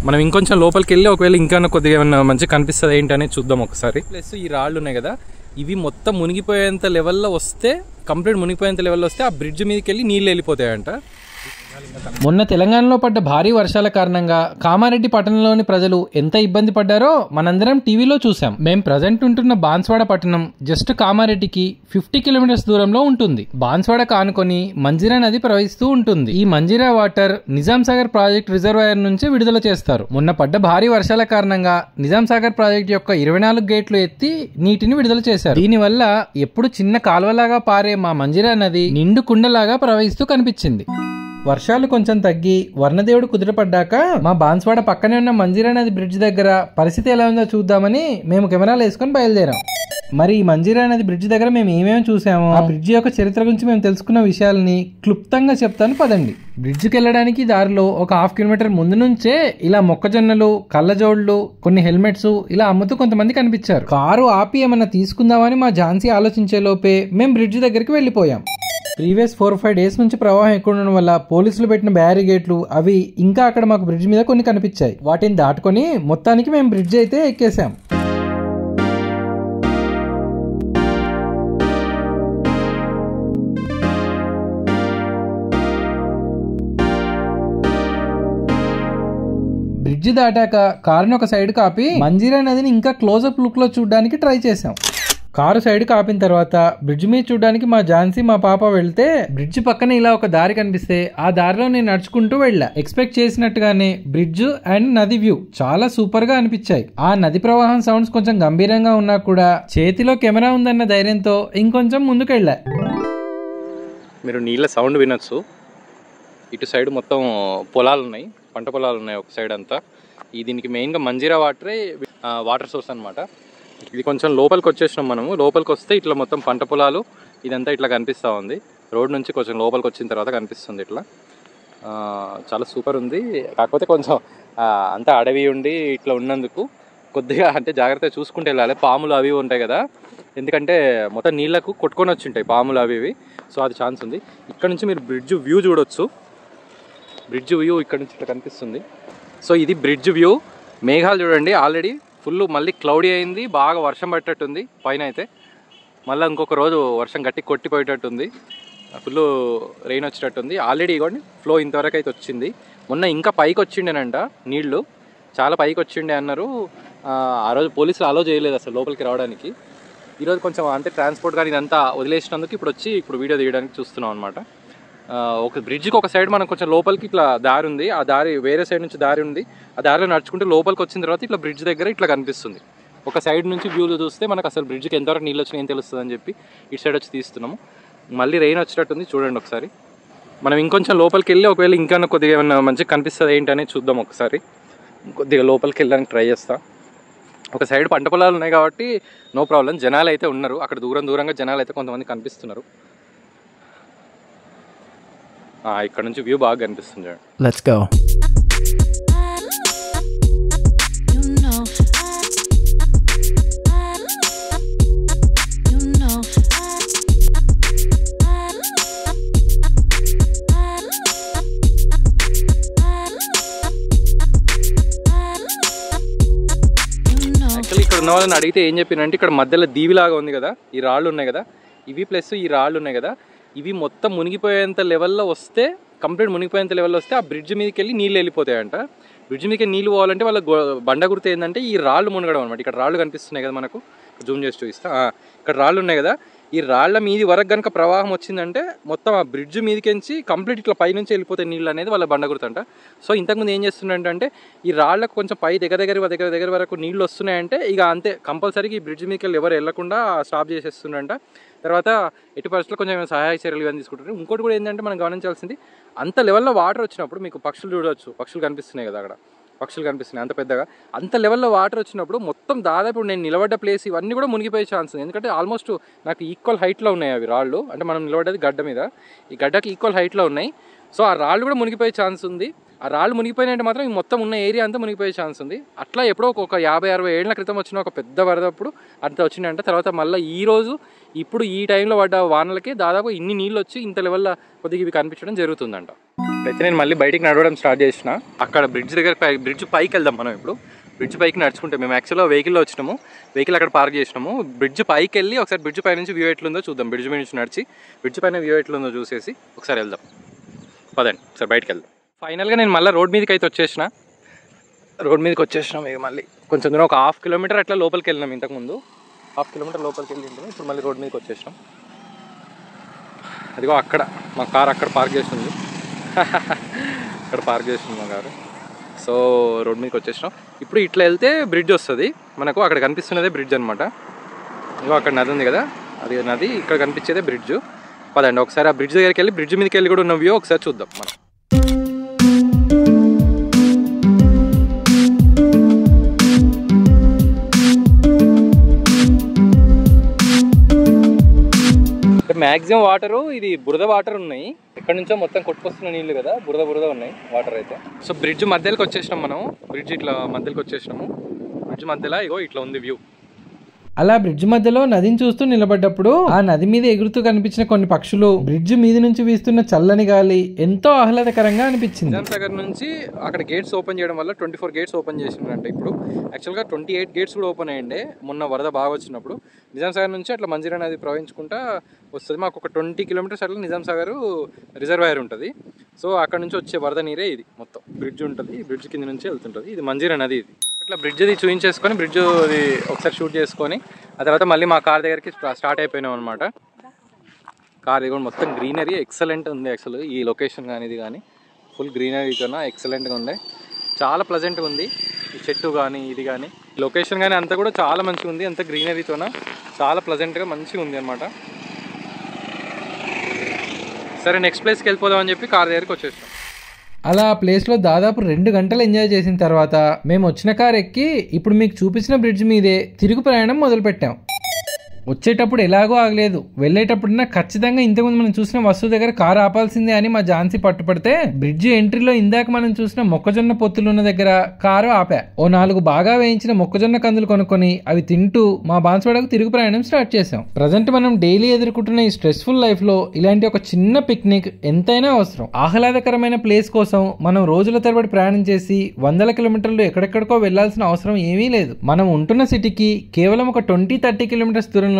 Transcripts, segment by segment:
మనం ఇంకొంచెం లోపలికి వెళ్ళి ఒకవేళ ఇంకా కొద్దిగా ఏమన్నా మంచిగా కనిపిస్తుంది ఏంటనేది చూద్దాం ఒకసారి. ప్లస్ ఈ రాళ్ళు ఉన్నాయి కదా, ఇవి మొత్తం మునిగిపోయేంత లెవెల్లో వస్తే, కంప్లీట్ మునిగిపోయేంత లెవెల్లో వస్తే ఆ బ్రిడ్జ్ మీదకి వెళ్ళి నీళ్ళు వెళ్ళిపోతాయంట. మొన్న తెలంగాణలో పడ్డ భారీ వర్షాల కారణంగా కామారెడ్డి పట్టణంలోని ప్రజలు ఎంత ఇబ్బంది పడ్డారో మనందరం టీవీలో చూసాం. మేం ప్రజెంట్ ఉంటున్న బాన్స్వాడ పట్టణం జస్ట్ కామారెడ్డికి 50 కిలోమీటర్స్ దూరంలో ఉంటుంది. బాన్స్వాడ కానుకొని మంజీరా నది ప్రవహిస్తూ ఉంటుంది. ఈ Manjira water Nizam Sagar project reservoir నుంచి విడుదల చేస్తారు. మొన్న పడ్డ భారీ వర్షాల కారణంగా నిజాం సాగర్ ప్రాజెక్ట్ యొక్క 24 గేట్లు ఎత్తి నీటిని విడుదల చేశారు. దీనివల్ల ఎప్పుడు చిన్న కాలువలాగా పారే మా మంజీరా నది నిండు కుండలాగా ప్రవహిస్తూ కనిపించింది. వర్షాలు కొంచెం తగ్గి వర్ణదేవుడు కుదిరపడ్డాక మా బాన్స్వాడ పక్కనే ఉన్న మంజీరా నది బ్రిడ్జ్ దగ్గర పరిస్థితి ఎలా ఉందో చూద్దామని మేము కెమెరాలు వేసుకొని బయలుదేరాం. మరి ఈ మంజీరా నది బ్రిడ్జ్ దగ్గర మేము ఏమేమి చూసామో, ఆ బ్రిడ్జ్ యొక్క చరిత్ర గురించి మేము తెలుసుకున్న విషయాలని క్లుప్తంగా చెప్తాను పదండి. బ్రిడ్జ్కి వెళ్ళడానికి దారిలో ఒక 1/2 కిలోమీటర్ ముందు నుంచే ఇలా మొక్కజొన్నలు, కళ్ళజోళ్లు, కొన్ని హెల్మెట్స్ ఇలా అమ్ముతూ కొంతమంది కనిపించారు. కారు ఆపి ఏమన్నా తీసుకుందామని మా ఝాన్సీ ఆలోచించే లోపే మేము బ్రిడ్జ్ దగ్గరికి వెళ్ళిపోయాం. ప్రీవియస్ 4-5 డేస్ నుంచి ప్రవాహం ఎక్కువ ఉండడం వల్ల పోలీసులు పెట్టిన బ్యారిగేట్లు అవి ఇంకా అక్కడ మాకు బ్రిడ్జ్ మీద కొన్ని కనిపించాయి. వాటిని దాటుకొని మొత్తానికి మేము బ్రిడ్జ్ అయితే ఎక్కేసాం. బ్రిడ్జ్ దాటాక కారుని ఒక సైడ్ కాపి మంజీరా నదిని ఇంకా క్లోజప్ లుక్ లో చూడడానికి ట్రై చేసాం. కారు సైడ్ కాపిన తర్వాత బ్రిడ్జ్ మీద చూడడానికి మా ఝాన్సీ మా పాప వెళ్తే బ్రిడ్జ్ పక్కన ఇలా ఒక దారి కనిపిస్తే ఆ దారిలో నేను నడుచుకుంటూ వెళ్ళా. ఎక్స్పెక్ట్ చేసినట్టుగానే బ్రిడ్జ్ అండ్ నది వ్యూ చాలా సూపర్ గా అనిపించాయి. ఆ నది ప్రవాహం సౌండ్స్ కొంచెం గంభీరంగా ఉన్నా కూడా చేతిలో కెమెరా ఉందన్న ధైర్యంతో ఇంకొంచెం ముందుకెళ్ళా. మీరు నీళ్ళ సౌండ్ వినొచ్చు. ఇటు సైడ్ మొత్తం పొలాలు ఉన్నాయి, పంట పొలాలు ఉన్నాయి ఒక సైడ్ అంతా. దీనికి మెయిన్గా మంజీరా వాటర్ సోర్స్ అనమాట. ఇది కొంచెం లోపలికి వచ్చేసినాం మనము. లోపలికి వస్తే ఇట్లా మొత్తం పంట పొలాలు ఇదంతా ఇట్లా కనిపిస్తూ ఉంది. రోడ్ నుంచి కొంచెం లోపలికి వచ్చిన తర్వాత కనిపిస్తుంది ఇట్లా. చాలా సూపర్ ఉంది. కాకపోతే కొంచెం అంతా అడవి ఉండి ఇట్లా ఉన్నందుకు కొద్దిగా అంటే జాగ్రత్తగా చూసుకుంటూ వెళ్ళాలి. పాములు అవి ఉంటాయి కదా, ఎందుకంటే మొత్తం నీళ్ళకు కొట్టుకొని వచ్చి ఉంటాయి పాములు అవి. సో అది ఛాన్స్ ఉంది. ఇక్కడ నుంచి మీరు బ్రిడ్జ్ వ్యూ చూడొచ్చు. బ్రిడ్జ్ వ్యూ ఇక్కడ నుంచి ఇట్లా కనిపిస్తుంది. సో ఇది బ్రిడ్జ్ వ్యూ. మేఘాలు చూడండి, ఆల్రెడీ ఫుల్ మళ్ళీ క్లౌడీ అయింది, బాగా వర్షం పట్టేటట్టుంది. పైన అయితే మళ్ళీ ఇంకొక రోజు వర్షం గట్టి కొట్టిపోయేటట్టుంది, ఫుల్ రెయిన్ వచ్చేటట్టుంది. ఆల్రెడీ ఇవ్వండి ఫ్లో ఇంతవరకు అయితే వచ్చింది. మొన్న ఇంకా పైకి వచ్చిండేనంట నీళ్లు, చాలా పైకి వచ్చిండే అన్నారు. ఆ రోజు పోలీసులు అలో చేయలేదు అసలు లోపలికి రావడానికి. ఈరోజు కొంచెం అంటే ట్రాన్స్పోర్ట్ కానీ ఇదంతా వదిలేసినందుకు ఇప్పుడు వీడియో తీయడానికి చూస్తున్నాం అనమాట. ఒక బ్రిడ్జ్కి ఒక సైడ్ మనం కొంచెం లోపలికి ఇట్లా దారి ఉంది, ఆ దారి వేరే సైడ్ నుంచి దారి ఉంది. ఆ దారిలో నడుచుకుంటే లోపలికి వచ్చిన తర్వాత ఇట్లా బ్రిడ్జ్ దగ్గర ఇట్లా కనిపిస్తుంది. ఒక సైడ్ నుంచి వ్యూలో చూస్తే మనకు అసలు బ్రిడ్జ్కి ఎంతవరకు నీళ్ళు వచ్చినా ఏం తెలుస్తుంది అని చెప్పి ఇటు సైడ్ వచ్చి తీస్తున్నాము. మళ్ళీ రెయిన్ వచ్చేటట్టుంది చూడండి ఒకసారి. మనం ఇంకొంచెం లోపలికి వెళ్ళి ఒకవేళ ఇంకా కొద్దిగా ఏమన్నా మంచిగా కనిపిస్తుంది ఏంటనేది చూద్దాం ఒకసారి. కొద్దిగా లోపలికి వెళ్ళడానికి ట్రై చేస్తా. ఒక సైడ్ పంట పొలాలు ఉన్నాయి కాబట్టి నో ప్రాబ్లం, జనాలు అయితే ఉన్నారు అక్కడ. దూరంగా జనాలు అయితే కొంతమంది కనిపిస్తున్నారు. ఇక్కడ నుంచి వ్యూ బాగా కనిపిస్తుంది. Let's go. యాక్చువల్లీ ఇక్కడ ఉన్న వాళ్ళని అడిగితే ఏం చెప్పినంటే ఇక్కడ మధ్యలో దీవిలాగా ఉంది కదా, ఈ రాళ్ళు ఉన్నాయి కదా ఇవి, ప్లస్ ఈ రాళ్ళు ఉన్నాయి కదా ఇవి మొత్తం మునిగిపోయేంత లెవెల్లో వస్తే, కంప్లీట్ మునిగిపోయేంత లెవెల్లో వస్తే ఆ బ్రిడ్జ్ మీదకి వెళ్ళి నీళ్ళు వెళ్ళిపోతాయంట. బ్రిడ్జ్ మీదకి నీళ్ళు పోవాలంటే వాళ్ళ బండ గుర్తు ఏంటంటే ఈ రాళ్ళు మునగడం అనమాట. ఇక్కడ రాళ్ళు కనిపిస్తున్నాయి కదా మనకు, జూమ్ చేసి చూపిస్తా. ఇక్కడ రాళ్ళు ఉన్నాయి కదా, ఈ రాళ్ల మీది వరకు కనుక ప్రవాహం వచ్చిందంటే మొత్తం ఆ బ్రిడ్జ్ మీదకించి కంప్లీట్ ఇట్లా పైనుంచి వెళ్ళిపోతాయి నీళ్ళు అనేది వాళ్ళ బండ గుర్తంట. సో ఇంతకుముందు ఏం చేస్తుండే ఈ రాళ్లకు కొంచెం పై దగ్గర వరకు నీళ్ళు వస్తున్నాయంటే ఇక అంతే కంపల్సరీగా ఈ బ్రిడ్జ్ మీదకి వెళ్ళి ఎవరు వెళ్ళకుండా స్టాప్ చేసేస్తుండంట. తర్వాత ఎట్టి పరిస్థితుల్లో కొంచెం సహాయ చర్యలు ఇవన్నీ తీసుకుంటారు. ఇంకోటి కూడా ఏంటంటే మనం గమనించాల్సింది, అంత లెవెల్లో వాటర్ వచ్చినప్పుడు మీకు పక్షులు చూడవచ్చు, పక్షులు కనిపిస్తున్నాయి కదా అక్కడ, పక్షులు కనిపిస్తున్నాయి అంత పెద్దగా. అంత లెవెల్లో వాటర్ వచ్చినప్పుడు మొత్తం దాదాపు నేను నిలబడ్డ ప్లేస్ ఇవన్నీ కూడా మునిగిపోయే ఛాన్స్ ఉంది. ఎందుకంటే ఆల్మోస్ట్ నాకు ఈక్వల్ హైట్లో ఉన్నాయి అవి రాళ్ళు. అంటే మనం నిలబడ్డది గడ్డ మీద, ఈ గడ్డకి ఈక్వల్ హైట్లో ఉన్నాయి. సో ఆ రాళ్ళు కూడా మునిగిపోయే ఛాన్స్ ఉంది. ఆ రాళ్ళు మునిగిపోయినట్టు మాత్రం ఈ మొత్తం ఉన్న ఏరియా అంతా మునిగిపోయే ఛాన్స్ ఉంది. అట్లా ఎప్పుడో ఒక 50-60 ఏళ్ల క్రితం వచ్చిన ఒక పెద్ద వరదప్పుడు అంత వచ్చిందంటే, తర్వాత మళ్ళీ ఈరోజు ఇప్పుడు ఈ టైంలో పడ్డ వానలకి దాదాపు ఇన్ని నీళ్ళు వచ్చి ఇంత లెవెల్లో కొద్దిగా ఇవి కనిపించడం జరుగుతుందంట. అయితే నేను మళ్ళీ బయటికి నడవడం స్టార్ట్ చేసిన. అక్కడ బ్రిడ్జ్ దగ్గర బ్రిడ్జ్ పైకి వెళ్దాం మనం. ఇప్పుడు బ్రిడ్జ్ పైకి నడుచుకుంటే, మేము యాక్చువల్గా వెహికల్లో వచ్చినాము, వెహికల్ అక్కడ పార్క్ చేసినాము. బ్రిడ్జ్ పైకి వెళ్ళి ఒకసారి బ్రిడ్జ్ పై నుంచి వ్యూ ఎట్లుందో చూద్దాం. బ్రిడ్జ్ మీద నుంచి నడిచి బ్రిడ్జ్ పైన వ్యూ ఎట్లుందో చూసేసి ఒకసారి వెళ్దాం. పదండి ఒకసారి బయటకు వెళ్దాం. ఫైనల్గా నేను మళ్ళీ రోడ్ మీదకి అయితే వచ్చేసిన. రోడ్ మీదకి వచ్చేసినాం. ఇక మళ్ళీ కొంచెం దూరం ఒక 1/2 కిలోమీటర్ అట్లా లోపలికి వెళ్ళినాం. ఇంతకుముందు 1/2 కిలోమీటర్ లోపలికి వెళ్ళి ఉంటుంది. ఇప్పుడు మళ్ళీ రోడ్ మీదకి వచ్చేసినాం. అదిగో అక్కడ మా కార్ అక్కడ పార్క్ చేస్తుంది. అక్కడ పార్క్ చేస్తుంది మా కారు. సో రోడ్ మీదకి వచ్చేసినాం. ఇప్పుడు ఇట్లా వెళ్తే బ్రిడ్జ్ వస్తుంది మనకు. అక్కడ కనిపిస్తున్నదే బ్రిడ్జ్ అనమాట. ఇగో అక్కడ నది ఉంది కదా, అది నది. ఇక్కడ కనిపించేదే బ్రిడ్జ్. పదండి ఒకసారి ఆ బ్రిడ్జ్ దగ్గరికి వెళ్ళి బ్రిడ్జ్ మీదకి వెళ్ళి కూడా ఉన్న వ్యూ ఒకసారి చూద్దాం మనం. మ్యాక్సిమం వాటరు ఇది బురద వాటర్ ఉన్నాయి. ఎక్కడి నుంచో మొత్తం కొట్టుకొస్తున్న నీళ్ళు కదా, బురద ఉన్నాయి వాటర్ అయితే. సో బ్రిడ్జ్ మధ్యలోకి వచ్చేసినాం మనం. బ్రిడ్జ్ ఇట్లా మధ్యలోకి వచ్చేసినాము. బ్రిడ్జ్ మధ్యలో ఇగో ఇట్లా ఉంది వ్యూ. అలా బ్రిడ్జ్ మధ్యలో నదిని చూస్తూ నిలబడ్డప్పుడు ఆ నది మీద ఎగురుతూ కనిపించిన కొన్ని పక్షులు, బ్రిడ్జ్ మీద నుంచి వీస్తున్న చల్లని గాలి ఎంతో ఆహ్లాదకరంగా అనిపించింది. నిజాం సాగర్ నుంచి అక్కడ గేట్స్ ఓపెన్ చేయడం వల్ల 24 గేట్స్ ఓపెన్ చేసిందంటే ఇప్పుడు యాక్చువల్గా 28 గేట్స్ కూడా ఓపెన్ అయ్యండే మొన్న వరద బాగా వచ్చినప్పుడు. నిజాం సాగర్ నుంచి అట్లా మంజీరా నది ప్రవహించుకుంటా వస్తుంది. మాకు ఒక 20 కిలోమీటర్స్ అట్లా నిజాం సాగర్ రిజర్వాయర్ ఉంటుంది. సో అక్కడ నుంచి వచ్చే వరద నీరే ఇది మొత్తం. బ్రిడ్జ్ ఉంటుంది, బ్రిడ్జ్ కింద నుంచి వెళ్తుంటుంది. ఇది మంజీరా నది. ఇది అట్లా బ్రిడ్జ్ అది చూయించేసుకొని బ్రిడ్జ్ అది ఒకసారి షూట్ చేసుకొని ఆ తర్వాత మళ్ళీ మా కార్ దగ్గరికి స్టార్ట్ అయిపోయినాం అనమాట. కార్ ఇది కూడా మొత్తం గ్రీనరీ ఎక్సలెంట్ ఉంది. యాక్చువల్ ఈ లొకేషన్ కానీ ఇది కానీ ఫుల్ గ్రీనరీతో ఎక్సలెంట్గా ఉంది. చాలా ప్లజెంట్గా ఉంది. ఈ చెట్టు కానీ ఇది కానీ లొకేషన్ కానీ అంతా కూడా చాలా మంచిగా ఉంది. అంత గ్రీనరీతో చాలా ప్లజెంట్గా మంచిగా ఉంది అనమాట. సరే నెక్స్ట్ ప్లేస్కి వెళ్ళిపోదాం అని చెప్పి కార్ దగ్గరికి వచ్చేసాం. అలా ఆ ప్లేస్లో దాదాపు 2 గంటలు ఎంజాయ్ చేసిన తర్వాత మేము వచ్చిన కార్ ఎక్కి ఇప్పుడు మీకు చూపించిన బ్రిడ్జ్ మీదే తిరుగు ప్రయాణం మొదలుపెట్టాం. వచ్చేటప్పుడు ఎలాగో ఆగలేదు, వెళ్ళేటప్పుడున్నా ఖచ్చితంగా ఇంతకుముందు మనం చూసిన వస్తువు దగ్గర కారు ఆపాల్సిందే అని మా ఝాన్సీ పట్టుపడితే బ్రిడ్జి ఎంట్రీలో ఇందాక మనం చూసిన మొక్కజొన్న పొత్తులు ఉన్న దగ్గర కారు ఆపా. ఓ 4 బాగా వేయించిన మొక్కజొన్న కందులు కొనుక్కొని అవి తింటూ మా బాన్స్వాడకు తిరుగు ప్రయాణం స్టార్ట్ చేసాం. ప్రజెంట్ మనం డైలీ ఎదుర్కొంటున్న ఈ స్ట్రెస్ఫుల్ లైఫ్ లో ఇలాంటి ఒక చిన్న పిక్నిక్ ఎంతైనా అవసరం. ఆహ్లాదకరమైన ప్లేస్ కోసం మనం రోజుల తరబడి ప్రయాణం చేసి 100 కిలోమీటర్లు ఎక్కడెక్కడికో వెళ్లాల్సిన అవసరం ఏమీ లేదు. మనం ఉంటున్న సిటీకి కేవలం ఒక 20-30 కిలోమీటర్స్ దూరం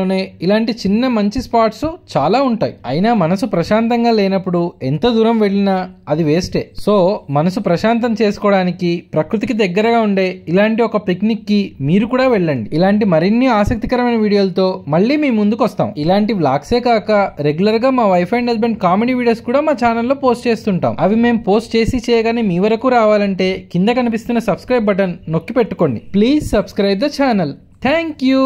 ఇలాంటి చిన్న మంచి స్పాట్స్ చాలా ఉంటాయి. అయినా మనసు ప్రశాంతంగా లేనప్పుడు ఎంత దూరం వెళ్ళినా అది వేస్టే. సో మనసు ప్రశాంతం చేసుకోవడానికి ప్రకృతికి దగ్గరగా ఉండే ఇలాంటి ఒక పిక్నిక్ కి మీరు కూడా వెళ్ళండి. ఇలాంటి మరిన్ని ఆసక్తికరమైన వీడియోలతో మళ్ళీ మీ ముందుకు వస్తాం. ఇలాంటి వ్లాగ్సే కాక రెగ్యులర్ గా మా wife and husband comedy videos కూడా మా ఛానల్లో పోస్ట్ చేస్తుంటాం. అవి మేము పోస్ట్ చేసి చేయగానే మీ వరకు రావాలంటే కింద కనిపిస్తున్న సబ్స్క్రైబ్ బటన్ నొక్కి పెట్టుకోండి. Please subscribe the channel. Thank you.